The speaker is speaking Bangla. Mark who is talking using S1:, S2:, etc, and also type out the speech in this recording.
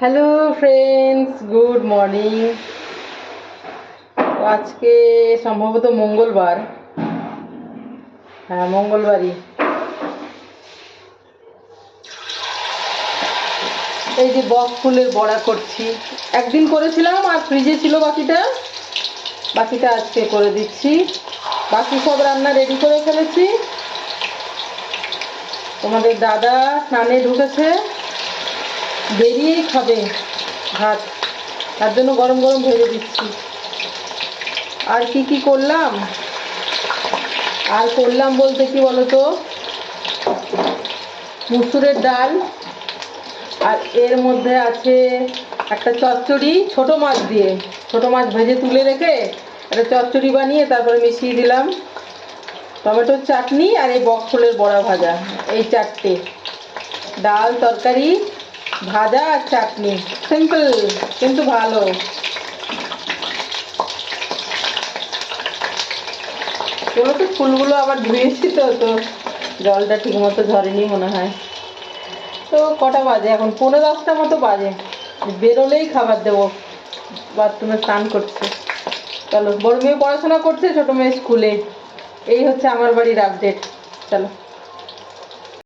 S1: Hello friends, good morning. আজকে সম্ভবত মঙ্গলবার। হ্যাঁ, মঙ্গলবারই। এই যে বক ফুলের বড়া করছি। একদিন করেছিলাম আর ফ্রিজে ছিল বাকিটা আজকে করে দিচ্ছি। বাকি সব রান্না রেডি করে ফেলেছি। তোমাদের দাদা স্নানে ঢুকেছে, বেরিয়েই খাবে ভাত, তার জন্য গরম গরম ভেজে দিচ্ছি। আর কি করলাম বলতে কি বলতো, মুসুরের ডাল, আর এর মধ্যে আছে একটা চচ্চড়ি, ছোট মাছ দিয়ে, ছোট মাছ ভেজে তুলে রেখে একটা চচ্চড়ি বানিয়ে তারপরে মিশিয়ে দিলাম টমেটোর চাটনি আর এই বক ফুলের বড়া ভাজা। এই চারটে, ডাল, তরকারি, ভাজা আর চাটনি। সিম্পল কিন্তু ভালো। এগুলো তো ফুলগুলো আবার ধুয়েছি, তো জলটা ঠিক মতো ঝরেনি মনে হয়। তো কটা বাজে এখন? 9:45 মতো বাজে। বেরোলেই খাবার দেবো। বাথরুমে স্নান করছে। চলো, বড় মেয়ে পড়াশোনা করছে, ছোট মেয়ে স্কুলে। এই হচ্ছে আমার বাড়ির আপডেট। চলো।